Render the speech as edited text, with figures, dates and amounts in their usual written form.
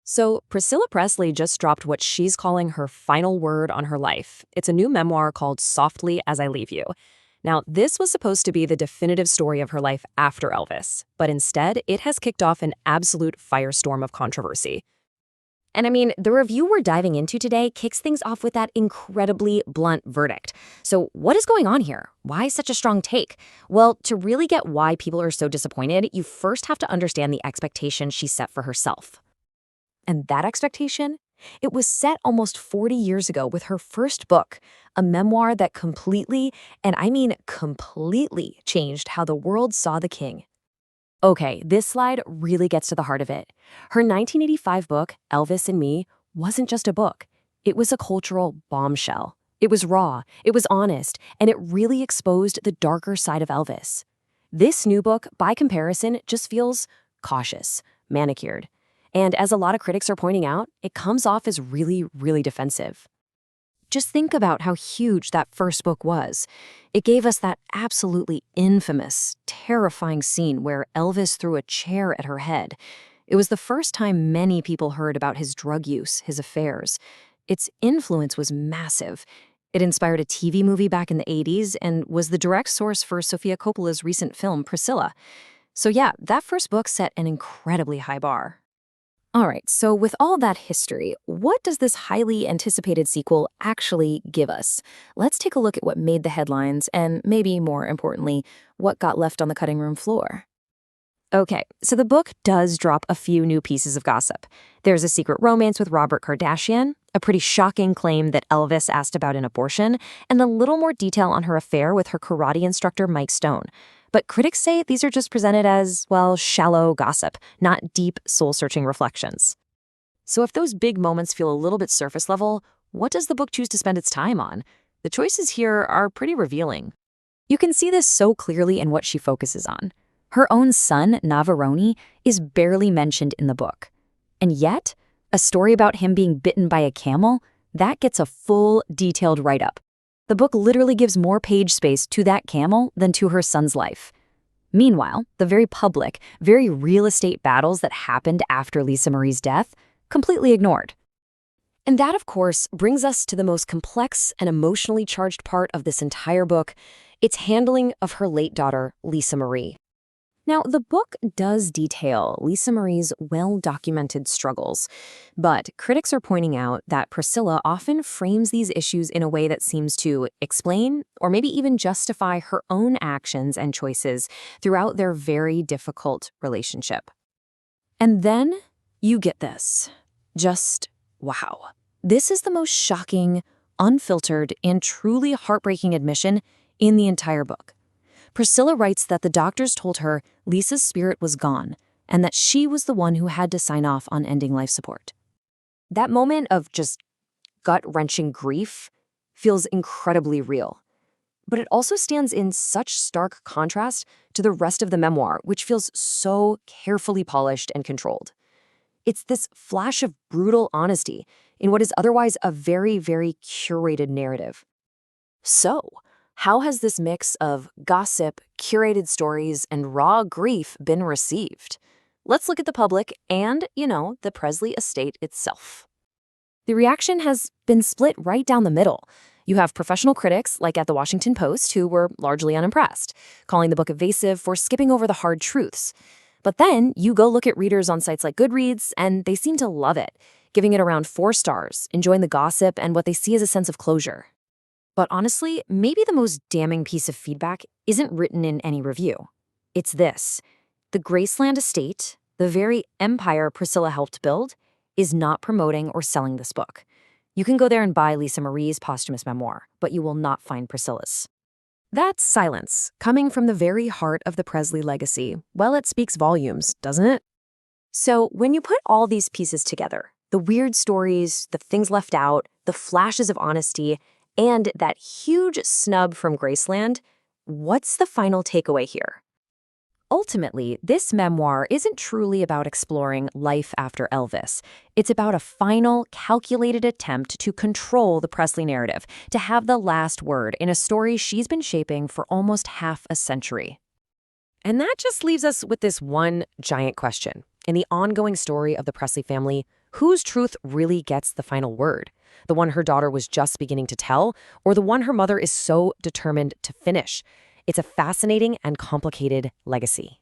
So, Priscilla Presley just dropped what she's calling her final word on her life. It's a new memoir called Softly as I Leave You. Now, this was supposed to be the definitive story of her life after Elvis, but instead, it has kicked off an absolute firestorm of controversy. And I mean, the review we're diving into today kicks things off with that incredibly blunt verdict. So, what is going on here? Why such a strong take? Well, to really get why people are so disappointed, you first have to understand the expectation she set for herself. And that expectation? It was set almost 40 years ago with her first book, a memoir that completely, and I mean completely, changed how the world saw the king. Okay, this slide really gets to the heart of it. Her 1985 book, Elvis and Me, wasn't just a book. It was a cultural bombshell. It was raw, it was honest, and it really exposed the darker side of Elvis. This new book, by comparison, just feels cautious, manicured. And as a lot of critics are pointing out, it comes off as really, really defensive. Just think about how huge that first book was. It gave us that absolutely infamous, terrifying scene where Elvis threw a chair at her head. It was the first time many people heard about his drug use, his affairs. Its influence was massive. It inspired a TV movie back in the 80s and was the direct source for Sofia Coppola's recent film, Priscilla. So yeah, that first book set an incredibly high bar. All right, so with all that history, what does this highly anticipated sequel actually give us? Let's take a look at what made the headlines and, maybe more importantly, what got left on the cutting room floor. Okay, so the book does drop a few new pieces of gossip. There's a secret romance with Robert Kardashian, a pretty shocking claim that Elvis asked about an abortion, and a little more detail on her affair with her karate instructor Mike Stone. But critics say these are just presented as, well, shallow gossip, not deep, soul-searching reflections. So if those big moments feel a little bit surface level, what does the book choose to spend its time on? The choices here are pretty revealing. You can see this so clearly in what she focuses on. Her own son, Navarone, is barely mentioned in the book. And yet, a story about him being bitten by a camel, that gets a full, detailed write-up. The book literally gives more page space to that camel than to her son's life. Meanwhile, the very public, very real estate battles that happened after Lisa Marie's death, completely ignored. And that, of course, brings us to the most complex and emotionally charged part of this entire book, its handling of her late daughter, Lisa Marie. Now, the book does detail Lisa Marie's well-documented struggles, but critics are pointing out that Priscilla often frames these issues in a way that seems to explain or maybe even justify her own actions and choices throughout their very difficult relationship. And then you get this. Just wow. This is the most shocking, unfiltered, and truly heartbreaking admission in the entire book. Priscilla writes that the doctors told her Lisa's spirit was gone and that she was the one who had to sign off on ending life support. That moment of just gut-wrenching grief feels incredibly real. But it also stands in such stark contrast to the rest of the memoir, which feels so carefully polished and controlled. It's this flash of brutal honesty in what is otherwise a very, very curated narrative. So, how has this mix of gossip, curated stories, and raw grief been received? Let's look at the public and, the Presley estate itself. The reaction has been split right down the middle. You have professional critics, like at the Washington Post, who were largely unimpressed, calling the book evasive for skipping over the hard truths. But then you go look at readers on sites like Goodreads, and they seem to love it, giving it around 4 stars, enjoying the gossip and what they see as a sense of closure. But honestly, maybe the most damning piece of feedback isn't written in any review. It's this. The Graceland estate, the very empire Priscilla helped build, is not promoting or selling this book. You can go there and buy Lisa Marie's posthumous memoir, but you will not find Priscilla's. That's silence, coming from the very heart of the Presley legacy. Well, it speaks volumes, doesn't it? So when you put all these pieces together, the weird stories, the things left out, the flashes of honesty, and that huge snub from Graceland, what's the final takeaway here? Ultimately, this memoir isn't truly about exploring life after Elvis. It's about a final, calculated attempt to control the Presley narrative, to have the last word in a story she's been shaping for almost half a century. And that just leaves us with this one giant question. In the ongoing story of the Presley family, Whose truth really gets the final word? The one her daughter was just beginning to tell, or the one her mother is so determined to finish? It's a fascinating and complicated legacy.